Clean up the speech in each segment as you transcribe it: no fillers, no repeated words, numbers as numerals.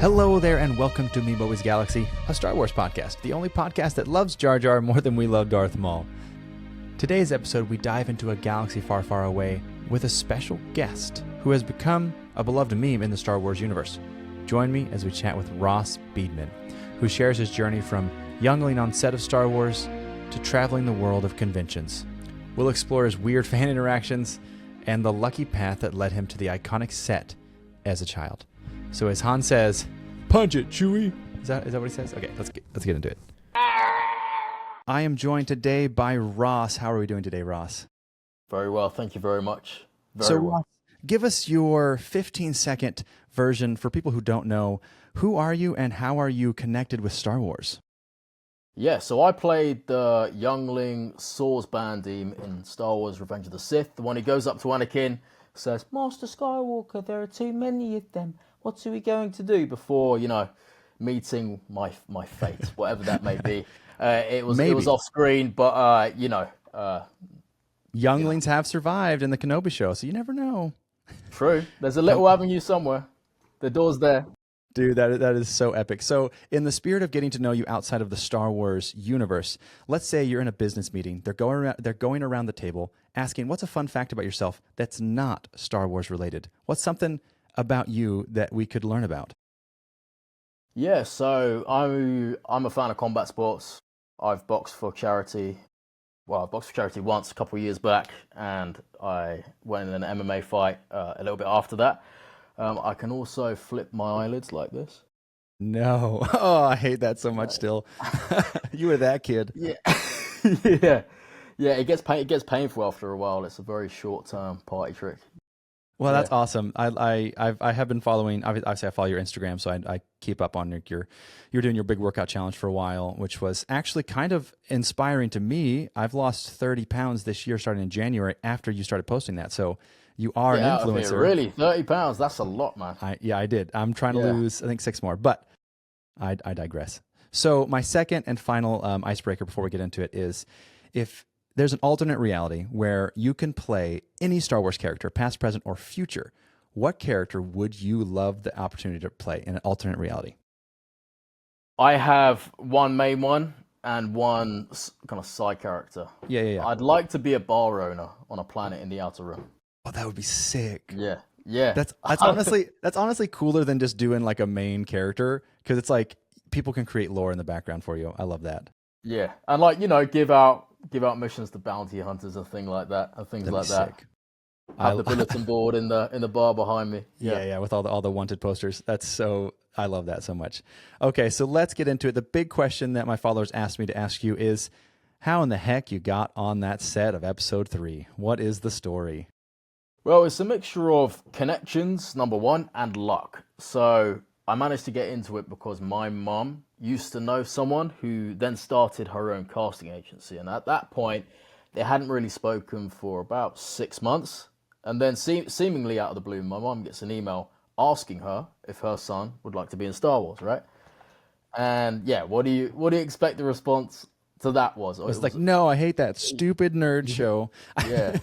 Hello there, and welcome to Memeobi's Galaxy, a Star Wars podcast, the only podcast that loves Jar Jar more than we love Darth Maul. Today's episode, we dive into a galaxy far, far away with a special guest who has become a beloved meme in the Star Wars universe. Join me as we chat with Ross Beadman, who shares his journey from youngling on set of Star Wars to traveling the world of conventions. We'll explore his weird fan interactions and the lucky path that led him to the iconic set as a child. So as Han says, "Punch it, Chewie." Is that what he says? Okay, let's get into it. I am joined today by Ross. How are we doing today, Ross? Very well, thank you very much. Very well. Ross, give us your 15-second version for people who don't know. Who are you and how are you connected with Star Wars? Yeah, so I played the youngling Ross Bandeam in Star Wars Revenge of the Sith, the one who goes up to Anakin, says, "Master Skywalker, there are too many of them. What are we going to do?" Before, meeting my fate, whatever that may be. It was off screen, but Younglings have survived in the Kenobi show, so you never know. True. There's a little avenue somewhere. The door's there. Dude, that is so epic. So in the spirit of getting to know you outside of the Star Wars universe, let's say you're in a business meeting. They're going around the table asking, what's a fun fact about yourself that's not Star Wars related? What's something about you that we could learn about? Yeah, so I'm a fan of combat sports. I've boxed for charity. Well, I boxed for charity once a couple of years back, and I went in an MMA fight a little bit after that. I can also flip my eyelids like this. No. Oh, I hate that so much still. You were that kid. Yeah. Yeah, it gets painful after a while. It's a very short-term party trick. Well, that's awesome. I have been following. Obviously, I follow your Instagram, so I keep up on you're doing your big workout challenge for a while, which was actually kind of inspiring to me. I've lost 30 pounds this year, starting in January, after you started posting that. So you are an influencer. Really, 30 pounds? That's a lot, man. I did. I'm trying to lose, I think, 6 more, but I digress. So my second and final icebreaker before we get into it is, if there's an alternate reality where you can play any Star Wars character, past, present, or future, what character would you love the opportunity to play in an alternate reality? I have one main one and one kind of side character. Yeah. I'd like to be a bar owner on a planet in the Outer Rim. Oh, that would be sick. Yeah. That's honestly cooler than just doing like a main character, because it's like people can create lore in the background for you. I love that. Yeah, and give out missions to bounty hunters and things like that. Sick. Have the bulletin board in the bar behind me. Yeah, with all the wanted posters. I love that so much. Okay, so let's get into it. The big question that my followers asked me to ask you is, how in the heck you got on that set of episode 3? What is the story? Well, it's a mixture of connections, number one, and luck. So I managed to get into it because my mum used to know someone who then started her own casting agency. And at that point, they hadn't really spoken for about 6 months. And then seemingly out of the blue, my mum gets an email asking her if her son would like to be in Star Wars, right? And yeah, what do you expect the response to that was? It's like, no, I hate that stupid nerd show. Yeah.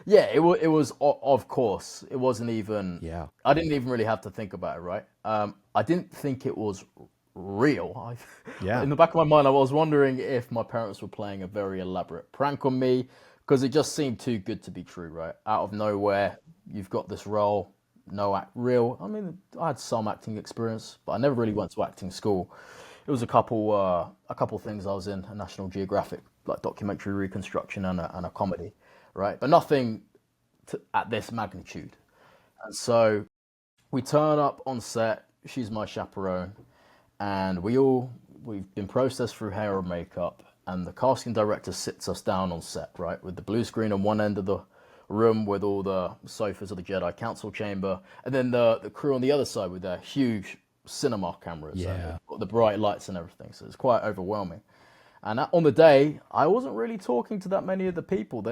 Yeah, it was, of course. It wasn't even... Yeah. I didn't even really have to think about it, right? I didn't think it was real. Yeah. In the back of my mind, I was wondering if my parents were playing a very elaborate prank on me, because it just seemed too good to be true, right? Out of nowhere, you've got this role, real. I mean, I had some acting experience, but I never really went to acting school. It was a couple things I was in, a National Geographic, like documentary reconstruction and a comedy. Right, but nothing at this magnitude. And so we turn up on set. She's my chaperone, and we've been processed through hair and makeup. And the casting director sits us down on set, right, with the blue screen on one end of the room with all the sofas of the Jedi Council chamber, and then the crew on the other side with their huge cinema cameras, and the bright lights and everything. So it's quite overwhelming. And on the day, I wasn't really talking to that many of the people.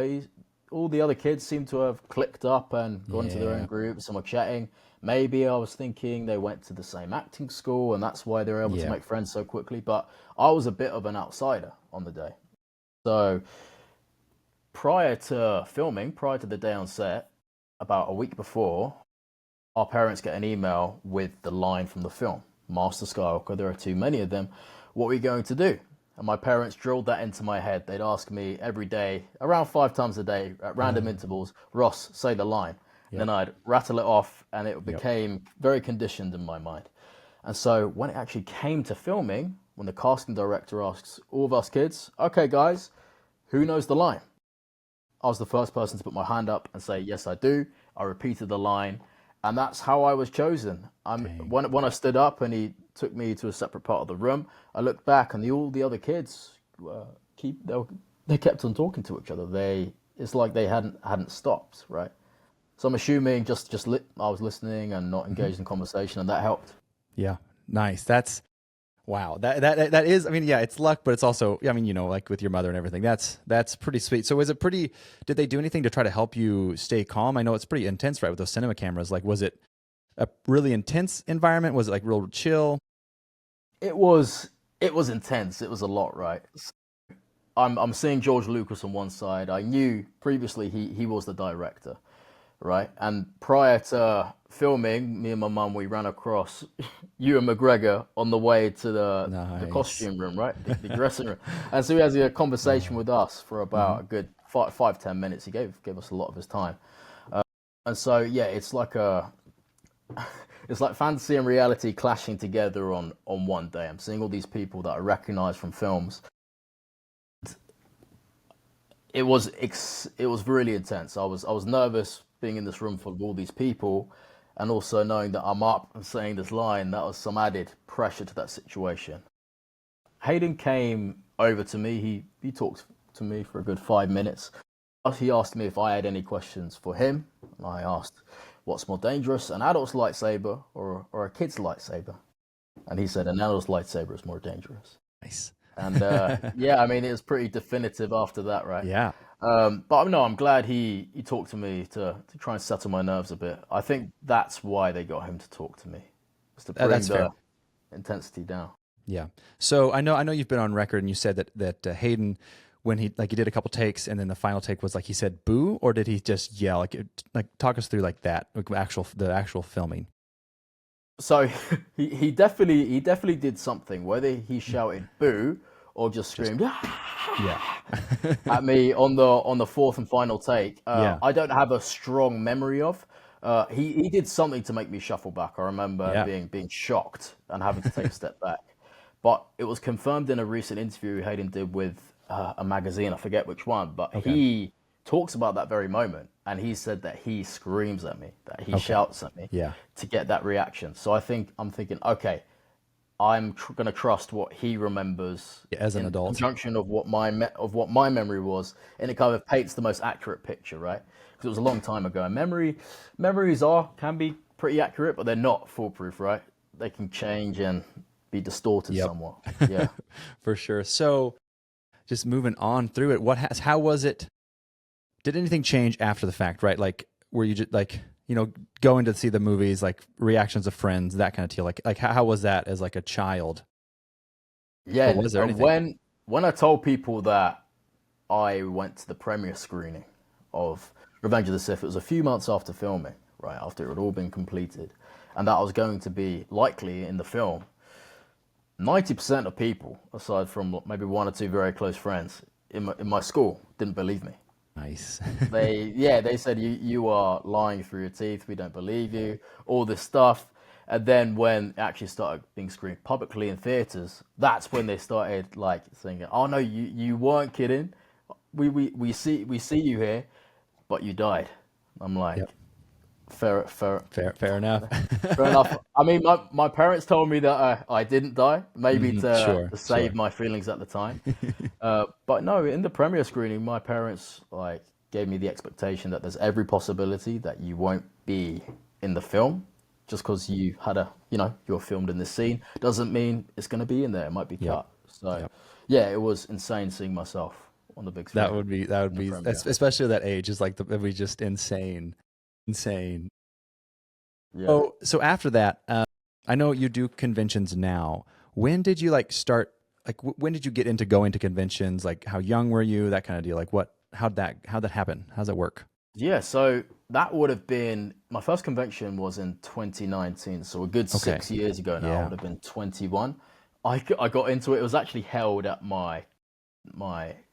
All the other kids seem to have clicked up and gone to their own groups and were chatting. Maybe I was thinking they went to the same acting school and that's why they were able to make friends so quickly. But I was a bit of an outsider on the day. So prior to the day on set, about a week before, our parents get an email with the line from the film, Master Skywalker, there are too many of them. What are we going to do? And my parents drilled that into my head. They'd ask me every day, around 5 times a day, at random intervals, Ross, say the line. And Yep. then I'd rattle it off, and it Yep. became very conditioned in my mind. And so when it actually came to filming, when the casting director asks all of us kids, okay, guys, who knows the line? I was the first person to put my hand up and say, yes, I do. I repeated the line, and that's how I was chosen. Dang. When I stood up and he took me to a separate part of the room, I looked back and all the other kids they kept on talking to each other. It's like they hadn't stopped, right? So I'm assuming I was listening and not engaged in conversation, and that helped. Yeah. Nice. That's wow. That is, I mean, yeah, it's luck, but it's also, I mean, like with your mother and everything. That's pretty sweet. So did they do anything to try to help you stay calm? I know it's pretty intense, right, with those cinema cameras. Like, was it a really intense environment? Was it like real chill? It was intense. It was a lot, right? I'm seeing George Lucas on one side. I knew previously he was the director, right? And prior to filming, me and my mum, we ran across Ewan McGregor on the way to the Nice. costume room, right? The dressing room. And so he has a conversation with us for about a good 5, 10 minutes. He gave us a lot of his time. And so, yeah, it's like fantasy and reality clashing together on one day. I'm seeing all these people that I recognize from films. It was really intense. I was nervous being in this room full of all these people, and also knowing that I'm up and saying this line. That was some added pressure to that situation. Hayden came over to me. He talked to me for a good 5 minutes. He asked me if I had any questions for him. And I asked, what's more dangerous, an adult's lightsaber or a kid's lightsaber? And he said, an adult's lightsaber is more dangerous. Nice. And yeah, I mean, it was pretty definitive after that, right? Yeah. But no, I'm glad he talked to me to try and settle my nerves a bit. I think that's why they got him to talk to me, was to bring That's fair. the intensity down. Yeah. So I know you've been on record and you said that Hayden, when he did a couple takes and then the final take was like he said boo, or did he just yell? Like talk us through like that, like the actual filming. So he definitely did something, whether he shouted boo or just screamed Yeah. at me on the fourth and final take. Yeah. I don't have a strong memory of. He did something to make me shuffle back. I remember Yeah. being shocked and having to take a step back. But it was confirmed in a recent interview Hayden did with a magazine. I forget which one, but Okay. he talks about that very moment, and he said that he screams at me, that he shouts at me, Yeah. to get that reaction. So I'm thinking, okay, I'm going to trust what he remembers As an in adult. conjunction of what my memory was, and it kind of paints the most accurate picture, right? Because it was a long time ago, and memories can be pretty accurate, but they're not foolproof, right? They can change and be distorted Yep. somewhat. Yeah. For sure. So just moving on through it, how was it? Did anything change after the fact, right? Like, were you just like, going to see the movies, like reactions of friends, that kind of deal? Like how was that as like a child? Yeah, Or was there and anything? when I told people that I went to the premiere screening of Revenge of the Sith, it was a few months after filming, right after it had all been completed, and that I was going to be likely in the film. 90% of people, aside from maybe one or two very close friends in my school, didn't believe me. Nice. They said you are lying through your teeth. We don't believe you. All this stuff. And then when it actually started being screened publicly in theaters, that's when they started like saying, "Oh no, you weren't kidding. We see you here, but you died." I'm like, Yep. fair, Fair enough. fair enough. I mean, my parents told me that I didn't die, maybe Sure. to save my feelings at the time. But no, in the premiere screening, my parents like gave me the expectation that there's every possibility that you won't be in the film, just because you had you're filmed in this scene doesn't mean it's going to be in there. It might be Yep. cut. So Yep. yeah, it was insane seeing myself on the big That screen would be in the premiere. especially at that age is like it'd be just insane. Insane. Yeah. So after that, I know you do conventions now. When did you like start? Like, when did you get into going to conventions? Like, how young were you? That kind of deal. Like, how'd that happen? How's that work? Yeah, so that would have been my first convention was in 2019, so a good Okay. 6 years ago now. I Yeah. would have been 21. I got into it. It was actually held at my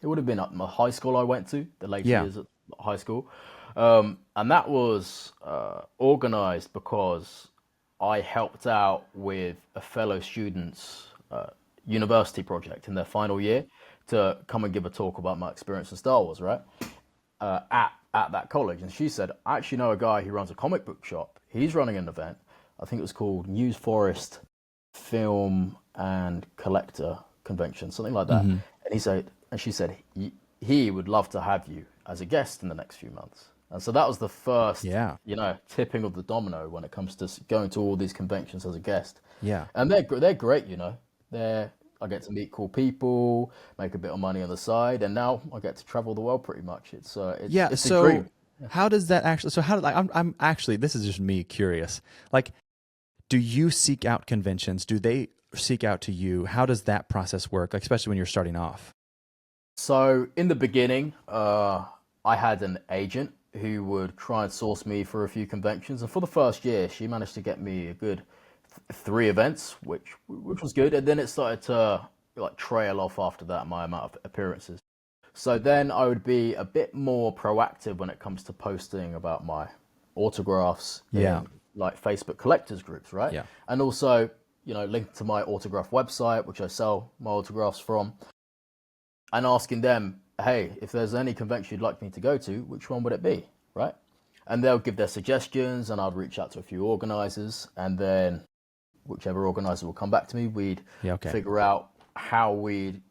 it would have been at my high school I went to the later Yeah. years at high school, and that was organized because I helped out with a fellow student's university project in their final year to come and give a talk about my experience in Star Wars, right? At that college, and she said, "I actually know a guy who runs a comic book shop. He's running an event. I think it was called News Forest Film and Collector Convention, something like that." Hmm. And she said, he would love to have you as a guest in the next few months. And so that was the first, Yeah. tipping of the domino when it comes to going to all these conventions as a guest. Yeah. And they're great, I get to meet cool people, make a bit of money on the side, and now I get to travel the world pretty much. Yeah. It's a So dream. how does that actually, so how did, like, I'm actually, this is just me curious. Like, do you seek out conventions? Do they seek out to you? How does that process work? Like, especially when you're starting off? So in the beginning, I had an agent who would try and source me for a few conventions, and for the first year, she managed to get me a good three events, which was good. And then it started to like trail off after that, my amount of appearances. So then I would be a bit more proactive when it comes to posting about my autographs Yeah. in like Facebook collectors groups, right? Yeah. And also, linked to my autograph website, which I sell my autographs from, and asking them, hey, if there's any convention you'd like me to go to, which one would it be, right? And they'll give their suggestions, and I'd reach out to a few organizers, and then whichever organizer will come back to me, we'd Yeah. Okay. figure out how we'd,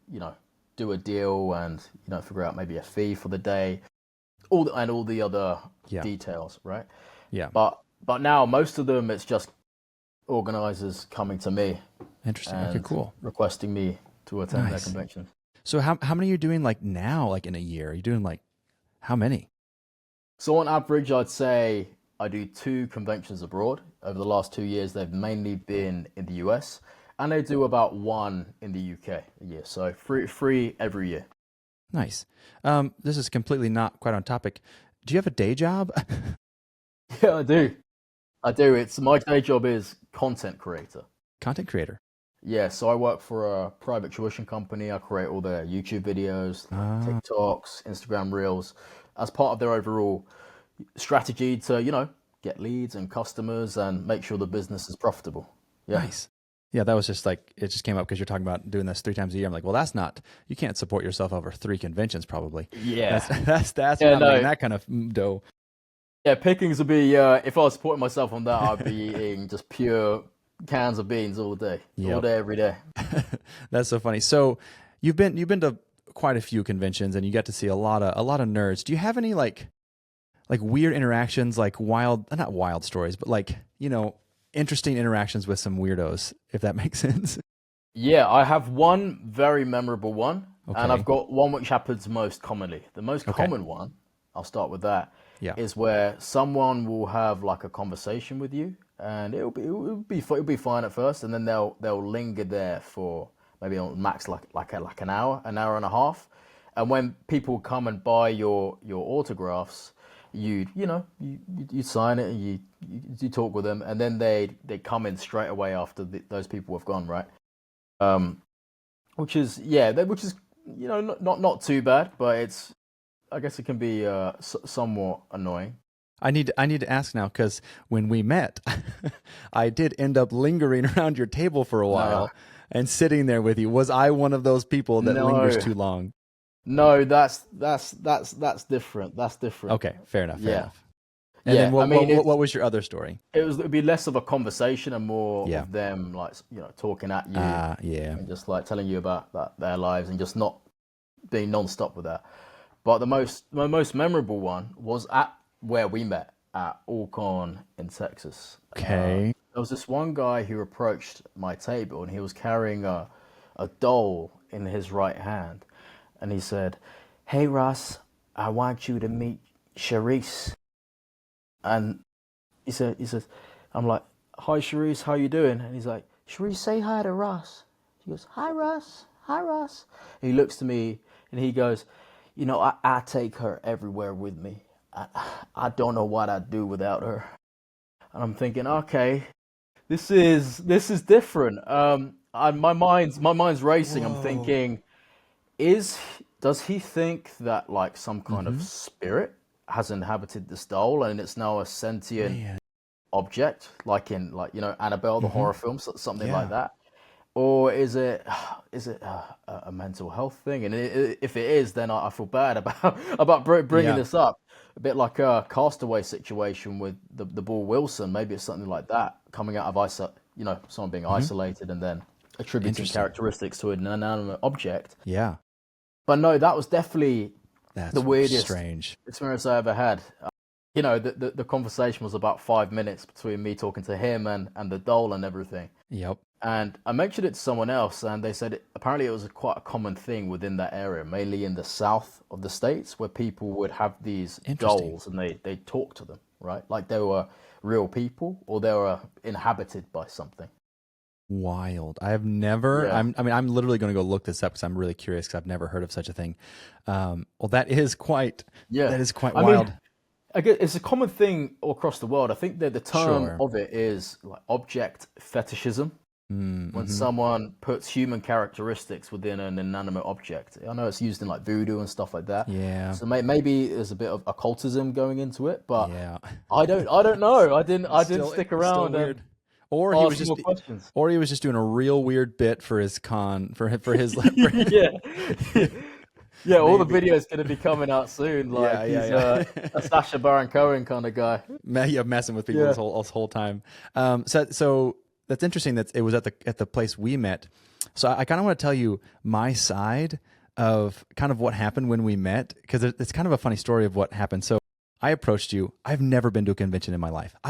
do a deal and, figure out maybe a fee for the day, all the other Yeah. details, right? Yeah. But now most of them, it's just organizers coming to me Interesting. Okay, and cool. requesting me to attend their Nice. convention. So how many are you doing like now, like in a year? Are you doing like how many? So on average, I'd say I do two conventions abroad. Over the last 2 years, they've mainly been in the US, and I do about one in the UK a year. So three every year. Nice. This is completely not quite on topic. Do you have a day job? Yeah, I do. I do. It's my day job is content creator. Content creator. Yeah, so I work for a private tuition company. I create all their YouTube videos, Ah, TikToks, Instagram Reels, as part of their overall strategy to, get leads and customers and make sure the business is profitable. Yeah. nice. Yeah, that was just like it just came up because you're talking about doing this 3 times a year. I'm like, well, that's not. You can't support yourself over 3 conventions, probably. That's Yeah. that's Yeah, not making no. that kind of dough. Yeah, pickings would be if I was supporting myself on that, I'd be eating just pure cans of beans all Yep. day, every day. That's so funny. So you've been to quite a few conventions and you get to see a lot of nerds. Do you have any like weird interactions, like wild, not wild stories, but like, interesting interactions with some weirdos, if that makes sense? Yeah, I have one very memorable one, and I've Okay. got one which happens most commonly. The most Okay. common one, I'll start with that, Yeah. is where someone will have like a conversation with you, and it'll be fine at first, and then they'll linger there for maybe on max like an hour and a half, and when people come and buy your autographs, you sign it and you talk with them, and then they come in straight away after those people have gone, right? Um, which is which is not too bad, but I guess it can be somewhat annoying. I need to ask now because when we met, I did end up lingering around your table for a Uh, while and sitting there with you. Was I one of those people that lingers no, too long? no, that's different. That's different. Okay, fair enough, fair Yeah, enough. And then yeah. I what mean, what what was your other story? it'd be less of a conversation and more Yeah. of them like talking at you Yeah. and just like telling you about their lives and just not being non-stop with that. But my most memorable one was at where we met at Alcon in Texas. Okay. There was this one guy who approached my table and he was carrying a doll in his right hand. And he said, "Hey Ross, I want you to meet Charisse." And he says, I'm like, "Hi Charisse, how you doing?" And he's like, "Charisse, say hi to Ross." She goes, "Hi Ross, hi Ross." And he looks to me and he goes, "I take her everywhere with me. I don't know what I'd do without her. And I'm thinking, okay, this is different. My mind's racing. I'm Whoa. thinking, is does he think that like some kind of Mm-hmm. spirit has inhabited this doll and it's now a sentient Man. object, like in like Annabelle, the Mm-hmm. horror film, something like Yeah. that? Or is it a mental health thing? And if it is, then I feel bad about bringing Yeah. this up. A bit like a Castaway situation with the Ball Wilson. Maybe it's something like that, coming out of someone being Mm-hmm. isolated and then attributing Interesting. characteristics to an inanimate object. Yeah. But no, that was definitely the That's weirdest strange. experience I ever had. The conversation was about 5 minutes between me talking to him and the doll and everything. Yep. And I mentioned it to someone else, and they said apparently it was quite a common thing within that area, mainly in the south of the states, where people would have these Interesting. dolls and they talk to them, right? Like they were real people or they were inhabited by something. Wild. I have never. Yeah, I'm literally going to go look this up because I'm really curious because I've never heard of such a thing. Well, that is quite. yeah. That is quite I mean, wild. I guess it's a common thing all across the world. I think that the term Sure. of it is like object fetishism. When Mm-hmm. someone puts human characteristics within an inanimate object. I know it's used in like voodoo and stuff like that. Yeah. So maybe there's a bit of occultism going into it, but Yeah. I don't know. I didn't stick It's still around and weird. Or he was ask just. more questions. Or he was just doing a real weird bit for his for his for Yeah. Yeah, all the maybe. videos gonna be coming out soon. Yeah, Like he's a yeah. Sacha Baron Cohen kind of guy. Yeah, messing with people Yeah. this whole time. So that's interesting. That it was at the place we met. So I kind of want to tell you my side of kind of what happened when we met because it's kind of a funny story of what happened. So I approached you. I've never been to a convention in my life. No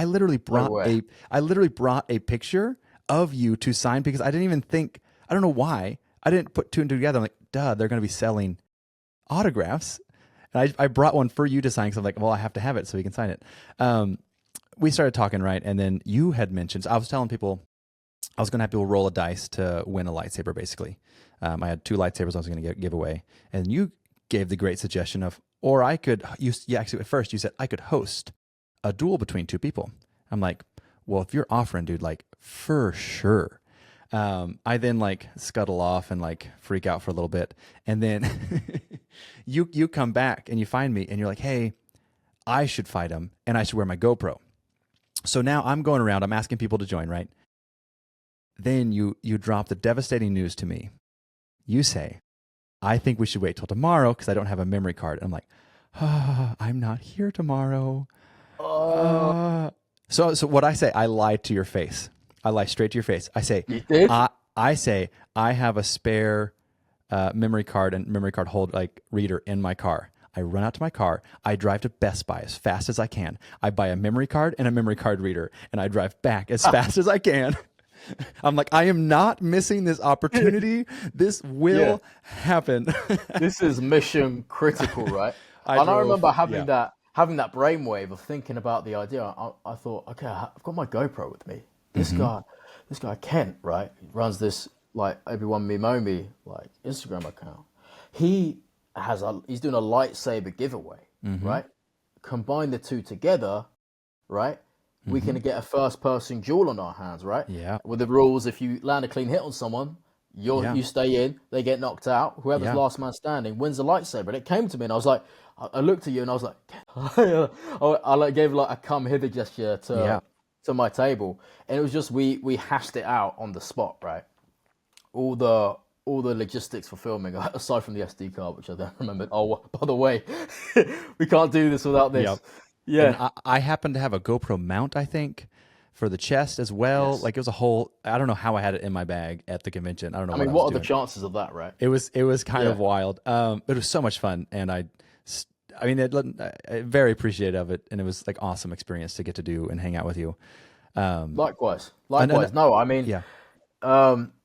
way. I literally brought a picture of you to sign because I didn't even think. I don't know why. I didn't put two and two together. I'm like, duh, they're going to be selling autographs. And I brought one for you to sign because I'm like, well, I have to have it so we can sign it. We started talking, right? And then you had mentioned, so I was telling people I was going to have people roll a dice to win a lightsaber, basically. I had 2 lightsabers I was going to give away. And you gave the great suggestion of, or I could, actually, at first you said I could host a duel between 2 people. I'm like, well, if you're offering, dude, like, for sure. I then like scuttle off and like freak out for a little bit. And then you come back and you find me and you're like, hey, I should fight him and I should wear my GoPro. So now I'm going around, I'm asking people to join, right? Then you drop the devastating news to me. You say, I think we should wait till tomorrow because I don't have a memory card. And I'm like, I'm not here tomorrow. Oh, So what I say, I lie to your face. I lie straight to your face. I say, you did? I say I have a spare memory card and memory card reader in my car. I run out to my car. I drive to Best Buy as fast as I can. I buy a memory card and a memory card reader, and I drive back as fast as I can. I'm like, I am not missing this opportunity. This Yeah. will happen. This is mission critical, right? I And I drove, remember yeah. having that brainwave of thinking about the idea. I thought, okay, I've got my GoPro with me. Mm-hmm. This guy Kent, right? He runs this like everyone Memeobi like Instagram account. He's doing a lightsaber giveaway, Mm-hmm. right? Combine the two together, right? We Mm-hmm. can get a first person duel on our hands, right? Yeah. With the rules, if you land a clean hit on someone, Yeah. you stay in, they get knocked out. Whoever's Yeah. last man standing wins the lightsaber. And it came to me, and I was like, I looked at you, and I was like, I like gave like a come hither gesture Yeah. to my table, and it was just we hashed it out on the spot, right? All the logistics for filming, aside from the SD card, which I don't remember. Oh, by the way, we can't do this without this. Yep. And Yeah. I happen to have a GoPro mount, I think, for the chest as well. Yes. Like it was a whole. I don't know how I had it in my bag at the convention. I don't know I what mean, I what was are the doing. chances of that, right? It was kind Yeah. of wild. It was so much fun, and I very appreciative of it, and it was like awesome experience to get to do and hang out with you. Likewise. And No, I mean, yeah,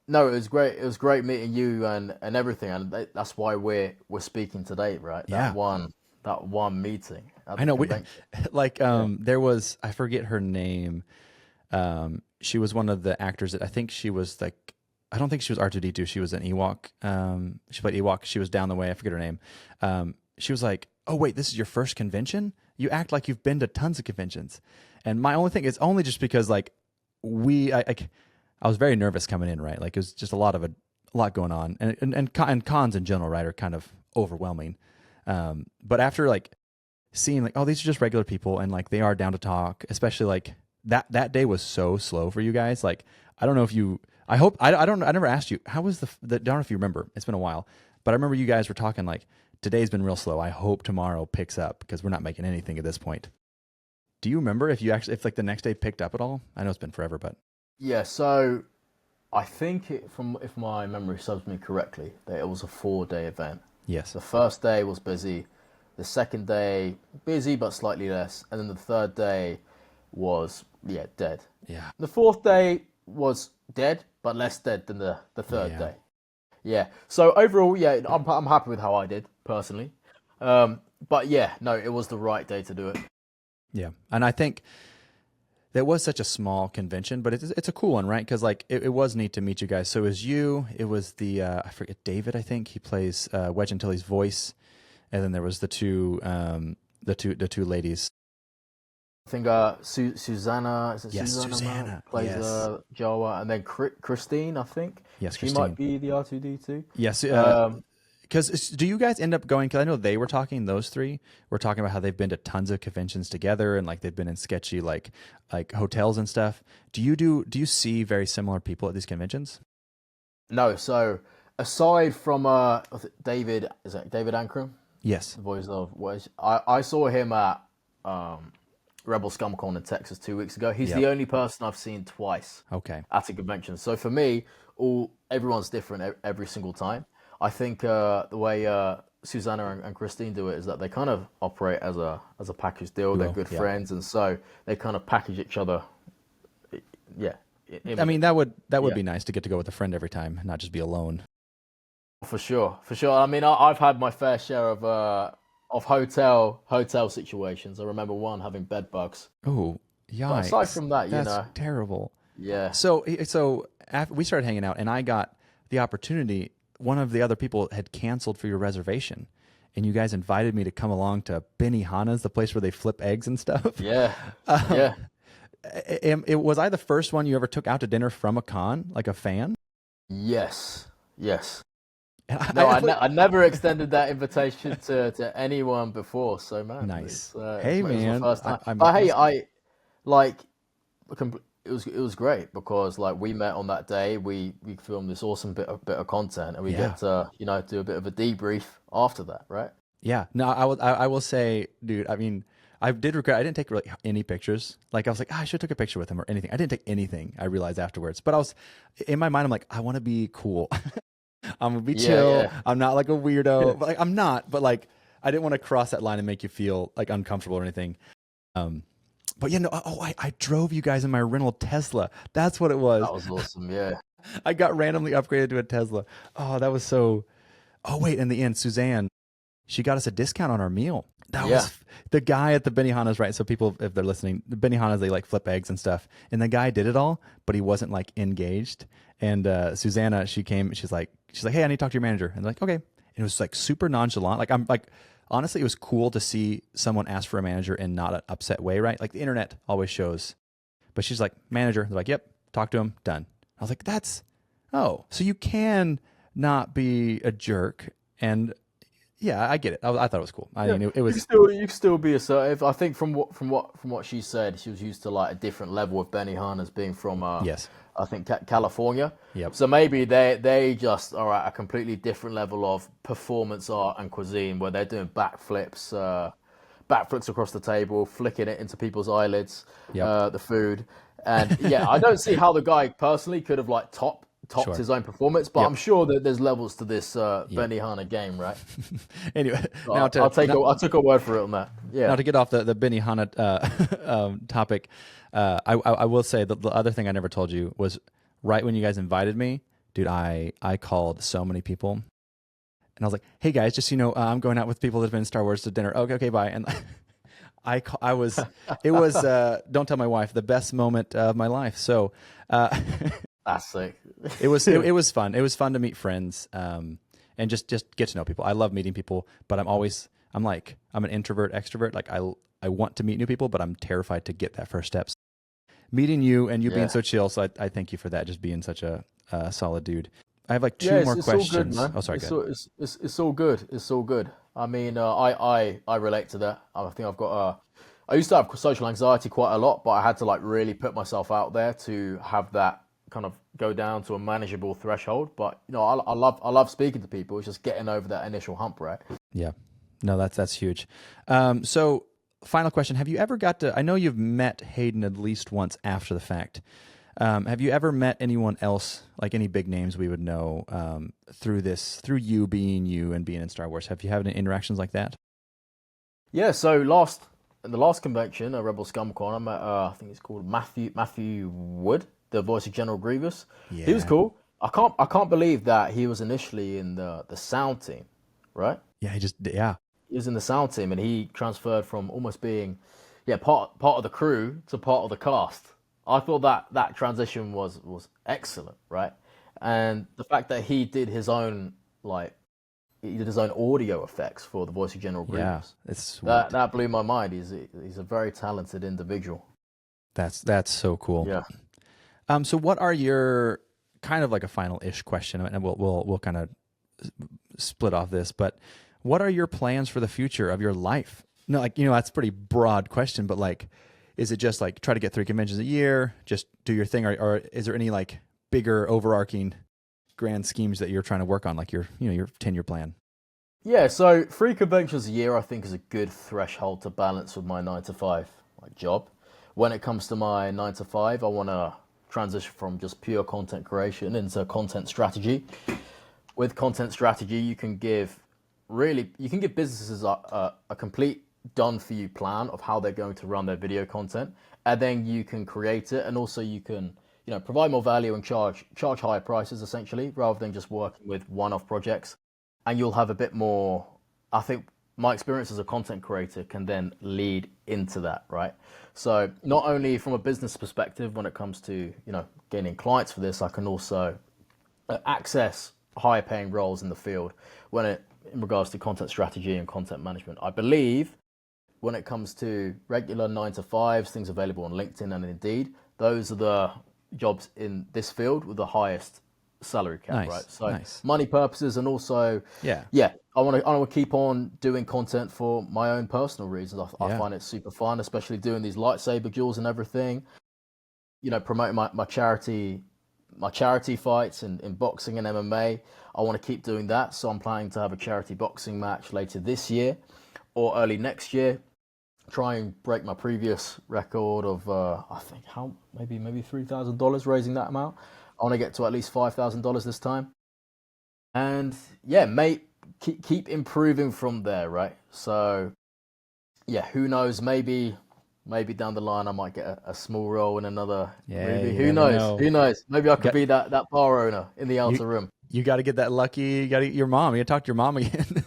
no, it was great. It was great meeting you and everything, and that's why we're speaking today, right? Yeah. That one meeting at I the know. convention. There was, I forget her name. She was one of the actors that I think she was like. I don't think she was R2D2. She was an Ewok. She played Ewok. She was down the way. I forget her name. She was like, "Oh wait, this is your first convention? you act like you've been to tons of conventions. And my only thing is only just because like I was very nervous coming in, right? Like it was just a lot going on, and cons in general, right, are kind of overwhelming. But after like seeing like, oh, these are just regular people, and like they are down to talk, especially like that day was so slow for you guys. Like I don't know if you, I hope I never asked you how was the I don't know if you remember. It's been a while, but I remember you guys were talking like today's been real slow. I hope tomorrow picks up because we're not making anything at this point. Do you remember if like the next day picked up at all? I know it's been forever, but Yeah, so I think if my memory serves me correctly, that it was a 4-day event. yes, The first day was busy, the second day busy but slightly less, and then the third day was dead. yeah, The fourth day was dead but less dead than the third yeah. day. Yeah. So overall, yeah, I'm happy with how I did personally. But yeah, no, it was the right day to do it. Yeah, and I think that was such a small convention, but it's a cool one, right? Because like it was neat to meet you guys. So it was you, it was the I forget David, I think he plays Wedge Antilles' voice, and then there was the two ladies. I think Susanna, is it Yes, Susanna Susanna plays yes. Jawa, and then Christine, I think Yes, she Christine. might be the R2D2. Yes, Um, because do you guys end up going? Because I know they were talking; those three were talking about how they've been to tons of conventions together, and like they've been in sketchy like hotels and stuff. Do you see very similar people at these conventions? no, so aside from David, is that David Ankrum, Yes. the voice of Wedge? I saw him at Rebel ScumCon in Texas 2 weeks ago. He's Yep. the only person I've seen twice Okay. at a convention. So for me, everyone's different every single time. I think the way Susanna and Christine do it is that they kind of operate as a package deal. They're good yeah. friends, and so they kind of package each other. Yeah, I mean, that would Yeah. be nice to get to go with a friend every time, not just be alone. for sure, for sure. I mean, I've had my fair share of hotel situations. I remember one having bed bugs. Oh, But aside yikes! from that, That's terrible. yeah, So after we started hanging out, and I got the opportunity. One of the other people had canceled for your reservation, and you guys invited me to come along to Benihana's, the place where they flip eggs and stuff. yeah, Um, yeah. was I the first one you ever took out to dinner from a con, like a fan? Yes, yes. And No, I never extended that invitation to anyone before. So man, Nice. It was man, my first time. I'm But hey, I like it was great because like we met on that day. We filmed this awesome bit of content, and we Yeah. get to do a bit of a debrief after that, right? Yeah. No, I will say, dude. I mean, I did regret I didn't take really any pictures. Like I was like, I should have took a picture with him or anything. I didn't take anything. I realized afterwards, but I was in my mind. I'm like, I want to be cool. I'm gonna be chill. Yeah. I'm not like a weirdo. But like, I'm not. But like, I didn't want to cross that line and make you feel like uncomfortable or anything. But yeah, no. Oh, I drove you guys in my rental Tesla. That's what it was. That was awesome. Yeah. I got randomly upgraded to a Tesla. Oh, that was so. Oh wait, in the end, Suzanne, she got us a discount on our meal. That Yeah. was the guy at the Benihana's, right? So people, if they're listening, the Benihana's, they like flip eggs and stuff. And the guy did it all, but he wasn't like engaged. And Susanna, she came, she's like, hey, I need to talk to your manager. And they're like, okay. And it was like super nonchalant. Like I'm like, honestly, it was cool to see someone ask for a manager in not an upset way, right? Like the internet always shows. But she's like, manager. They're like, yep, talk to him, done. I was like, so you can not be a jerk. And yeah, I get it. I thought it was cool. I mean, it was. You can still be assertive. I think from what she said, she was used to like a different level of Benihana's being from Yes. I think California. Yep. So maybe they just are at a completely different level of performance art and cuisine where they're doing backflips across the table, flicking it into people's eyelids, Yep. the food. And yeah, I don't see how the guy personally could have like topped Sure. his own performance, but Yep. I'm sure that there's levels to this Benihana game, right? Anyway, So now I took a word for it on that. Yeah. Now to get off the Benihana topic, I will say that the other thing I never told you was right when you guys invited me, dude. I called so many people, and I was like, "Hey guys, just so you know, I'm going out with people that have been in Star Wars to dinner." Okay, bye. And it was don't tell my wife, the best moment of my life. So That's sick. it was fun. It was fun to meet friends and just get to know people. I love meeting people, but I'm an introvert extrovert. Like I want to meet new people, but I'm terrified to get that first step. Meeting you and you being so chill, so I thank you for that. Just being such a solid dude. I have like two more it's all good, questions. man. Oh, sorry, It's go ahead. all, it's all good. It's all good. I mean, I relate to that. I think I've got I used to have social anxiety quite a lot, but I had to like really put myself out there to have that kind of go down to a manageable threshold. But you know, I love speaking to people. It's just getting over that initial hump, right? Yeah, no, that's huge. So final question: have you ever got to? I know you've met Hayden at least once after the fact. Have you ever met anyone else, like any big names we would know through you being you and being in Star Wars? Have you had any interactions like that? Yeah. So in the last convention, Rebel ScumCon, I met I think it's called Matthew Wood, the voice of General Grievous. He was Yeah, cool. I can't believe that he was initially in the sound team, right? yeah, yeah, He was in the sound team and he transferred from almost being part of the crew to part of the cast. I thought that transition was excellent, right? And the fact that he did his own audio effects for the voice of General yeah. Grievous. It's sweet. That blew my mind. He's a very talented individual. That's so cool. Yeah. So what are your kind of like a final-ish question, and we'll kind of split off this, but what are your plans for the future of your life? No, like, that's a pretty broad question, but like, is it just like try to get 3 conventions a year, just do your thing, or is there any like bigger overarching grand schemes that you're trying to work on, like your 10-year plan? Yeah, so 3 conventions a year I think is a good threshold to balance with my 9 to 5 like job. When it comes to my 9 to 5, I want to transition from just pure content creation into content strategy. With content strategy, you can give businesses a complete done for you plan of how they're going to run their video content, and then you can create it, and also you can provide more value and charge higher prices essentially, rather than just working with one-off projects. And you'll have a bit more. I think my experience as a content creator can then lead into that, right? So not only from a business perspective when it comes to gaining clients for this, I can also access higher paying roles in the field in regards to content strategy and content management. I believe when it comes to regular 9 to 5s, things available on LinkedIn and Indeed, those are the jobs in this field with the highest salary cap, Nice, right? So nice. money purposes, and also, Yeah, I want to keep on doing content for my own personal reasons. I find it super fun, especially doing these lightsaber duels and everything. Promoting my charity fights in boxing and MMA. I want to keep doing that, so I'm planning to have a charity boxing match later this year or early next year. Try and break my previous record of I think maybe $3,000, raising that amount. I want to get to at least $5,000 this time, and yeah, mate, keep improving from there, right? So yeah, who knows? Maybe down the line I might get a small role in another movie. you Who never knows? know. Who knows? Maybe I could Got be that bar owner in the you outer room. you got to get that lucky. You got to get your mom. You got to talk to your mom again.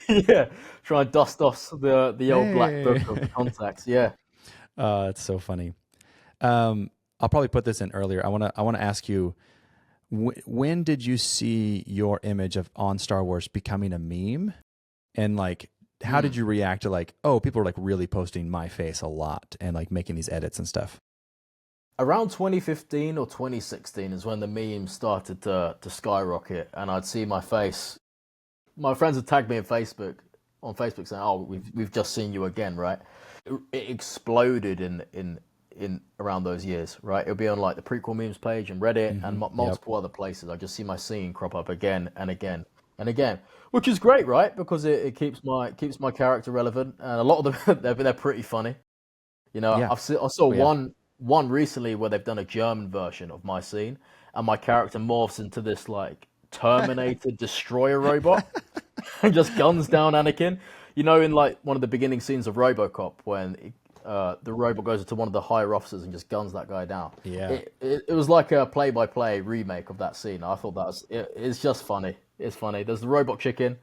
Yeah, try and dust off the old black book Hey. of contacts. Yeah. It's so funny. I'll probably put this in earlier. I want to ask you, when did you see your image of on Star Wars becoming a meme, and like how did you react to like, oh, people are like really posting my face a lot and like making these edits and stuff? Around 2015 or 2016 is when the memes started to skyrocket, and I'd see my face. My friends would tag me on Facebook saying, "Oh, we've just seen you again," right? It exploded in around those years, right? It'll be on like the prequel memes page and Reddit and multiple other places. I just see my scene crop up again and again and again, which is great, right? Because it keeps my character relevant, and a lot of them they're pretty funny. Yeah. I saw Oh, yeah. one recently where they've done a German version of my scene, and my character morphs into this like Terminator destroyer robot and just guns down Anakin. In like one of the beginning scenes of RoboCop when the robot goes into one of the higher officers and just guns that guy down. Yeah. It was like a play-by-play remake of that scene. I thought it's just funny. It's funny. There's the Robot Chicken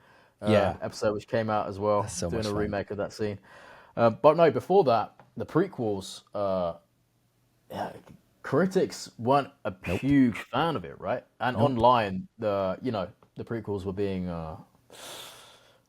Yeah. episode which came out as well, That's so doing much a fun. remake of that scene. But no, before that, the prequels, critics weren't a huge fan of it, right? And online, the prequels were being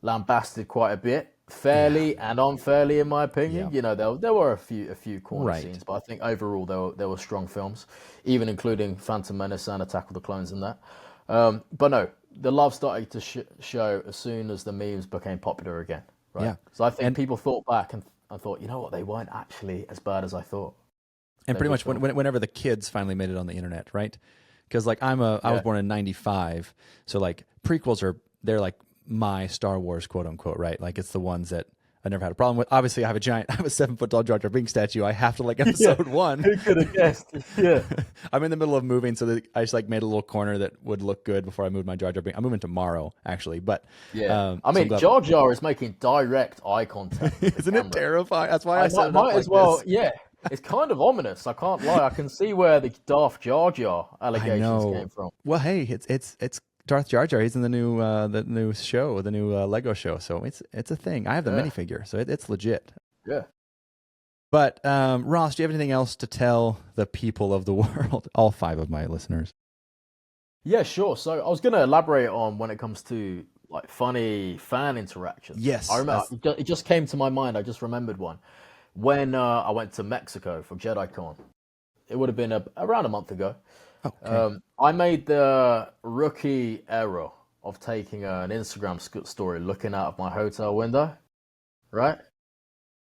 lambasted quite a bit fairly and unfairly, in my opinion. Yeah. You know, there were a few corner Right. scenes, but I think overall there were strong films, even including Phantom Menace and Attack of the Clones in that. But no, the love started to show as soon as the memes became popular again, right? Yeah. So I think And people thought back and thought, you know what, they weren't actually as bad as I thought. pretty They're much good films. whenever the kids finally made it on the internet, right? Because like I was Yeah. born in '95, so like prequels they're like my Star Wars, quote unquote, right? Like it's the ones that I never had a problem with. Obviously, I have a 7-foot tall Jar Jar Binks statue. I have to like episode one. Who could have guessed? Yeah. I'm in the middle of moving, so that I just like made a little corner that would look good before I moved my Jar Jar Binks. I'm moving tomorrow, actually, but Yeah. so I I'm mean, glad- Jar Jar is making direct eye contact with the Isn't it camera. terrifying? That's why I I set it might up like as well, this. yeah. It's kind of ominous. I can't lie. I can see where the Darth Jar Jar I allegations know. came from. Well, hey, it's Darth Jar Jar. He's in the new show, the new Lego show. So it's a thing. I have the Yeah. minifigure, so it's legit. Yeah. But Ross, do you have anything else to tell the people of the world, all 5 of my listeners? Yeah, sure. So I was going to elaborate on when it comes to like funny fan interactions. Yes, I remember it just came to my mind. I just remembered one when I went to Mexico for JediCon. It would have been around a month ago. Okay. I made the rookie error of taking an Instagram story looking out of my hotel window, right?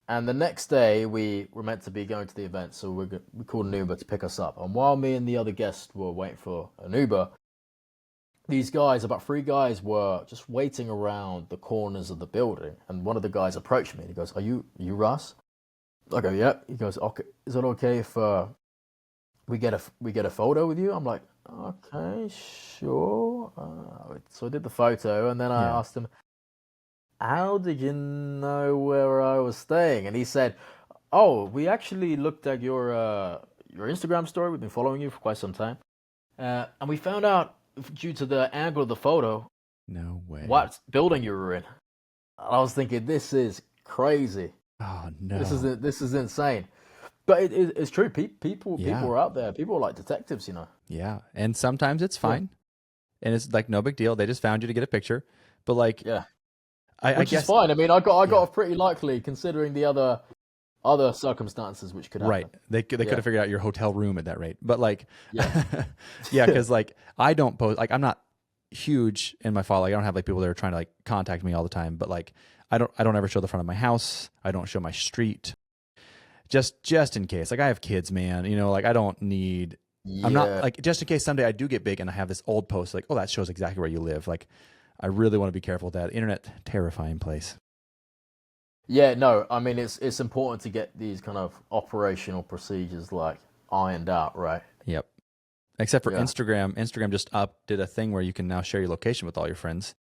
And the next day we were meant to be going to the event, so we called an Uber to pick us up. And while me and the other guests were waiting for an Uber, these guys, about 3 guys, were just waiting around the corners of the building. And one of the guys approached me and he goes, "Are you Russ?" I go, "Yeah." He goes, "Okay, is it okay if we get a photo with you?" I'm like, "Okay, sure." So I did the photo, and then I Yeah. asked him, "How did you know where I was staying?" And he said, "Oh, we actually looked at your Instagram story. We've been following you for quite some time, and we found out due to the angle of the photo No way. what building you were in." And I was thinking, this is crazy. Oh no. This is insane. But it's true. People Yeah. are out there. People are like detectives, you know. Yeah, and sometimes it's fine, and it's like no big deal. They just found you to get a picture, but like Yeah, I which guess is fine. I mean, I got Yeah. off pretty likely considering the other circumstances which could happen. right. They could have figured out your hotel room at that rate, but like Yeah. yeah, because like I don't post like I'm not huge in my follow. I don't have like people that are trying to like contact me all the time, but like I don't ever show the front of my house. I don't show my street. Just in case. Like I have kids, man. You know, like I don't need I'm not like just in case someday I do get big and I have this old post like, oh, that shows exactly where you live. Like I really want to be careful with that. Internet, terrifying place. Yeah, no, I mean it's important to get these kind of operational procedures like ironed out, right? Yep. Except for Yeah. Instagram. Instagram just did a thing where you can now share your location with all your friends.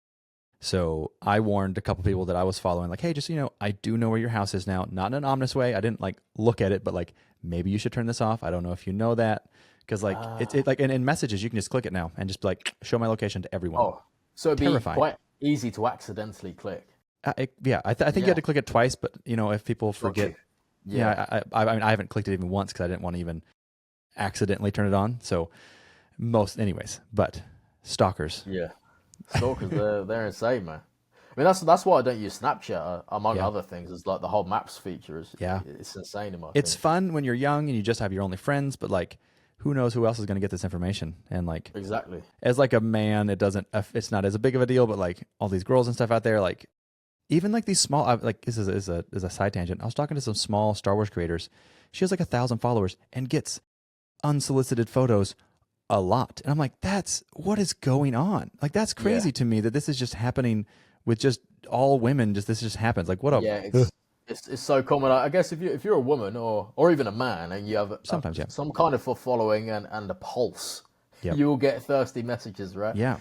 So I warned a couple people that I was following, like, hey, just, I do know where your house is now. Not in an ominous way. I didn't like look at it, but like maybe you should turn this off. I don't know if you know that. Because like it like in messages you can just click it now and just be like show my location to everyone. Oh, so it'd be Terrifying. quite easy to accidentally click. Yeah, I think you had to click it twice, but if people forget, Yeah. I mean I haven't clicked it even once because I didn't want to even accidentally turn it on. So anyways, but stalkers. Yeah. Stalkers, they're insane, man. I mean, that's why I don't use Snapchat, among Yeah. other things. Is like the whole maps feature is it's insane in my It's opinion. fun when you're young and you just have your only friends, but like, who knows who else is going to get this information? And like, Exactly. as like a man, it's not as big of a deal. But like all these girls and stuff out there, like even like these small, like this is a side tangent. I was talking to some small Star Wars creators. She has like 1,000 followers and gets unsolicited photos a lot. And I'm like, what is going on? Like that's crazy to me that this is just happening with just all women. This just happens. Like what a it's so common. I guess if you're a woman or even a man and you have Sometimes, yeah. some kind of following and a pulse, Yep. you will get thirsty messages, right? Yeah.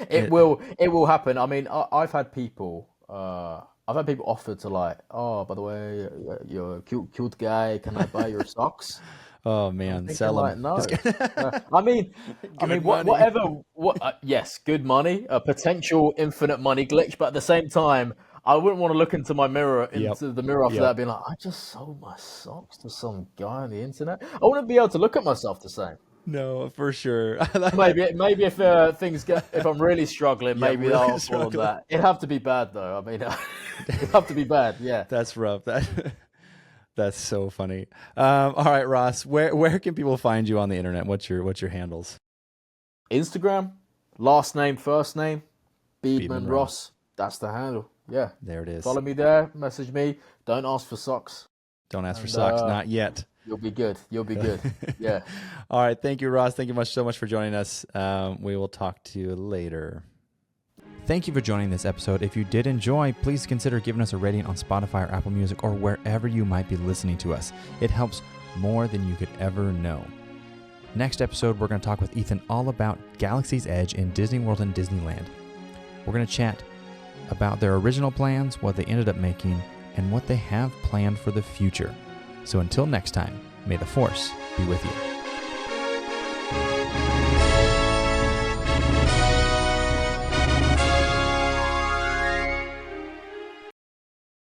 It will happen. I mean, I've had people offer to like, oh, by the way, you're a cute guy. Can I buy your socks? Oh man, Thinking sell like, them. no. I mean, money. whatever. Yes, good money, a potential infinite money glitch, but at the same time, I wouldn't want to look into the mirror after that, being like, I just sold my socks to some guy on the internet. I wouldn't be able to look at myself the same. No, for sure. Maybe if if I'm really struggling, Yeah, maybe really I'll fall on struggling. that. It'd have to be bad though. I mean, it'd have to be bad. Yeah. That's rough. That's so funny. All right, Ross, where can people find you on the internet? What's your handles? Instagram, last name, first name, Beadman Beadman Ross. That's the handle. Yeah. There it is. Follow me there. Message me. Don't ask for socks. Don't ask for And, socks, not yet. You'll be good. You'll be good. Yeah. All right, thank you, Ross. Thank you so much for joining us. We will talk to you later. Thank you for joining this episode. If you did enjoy, please consider giving us a rating on Spotify or Apple Music or wherever you might be listening to us. It helps more than you could ever know. Next episode, we're going to talk with Ethan all about Galaxy's Edge in Disney World and Disneyland. We're going to chat about their original plans, what they ended up making, and what they have planned for the future. So until next time, may the Force be with you.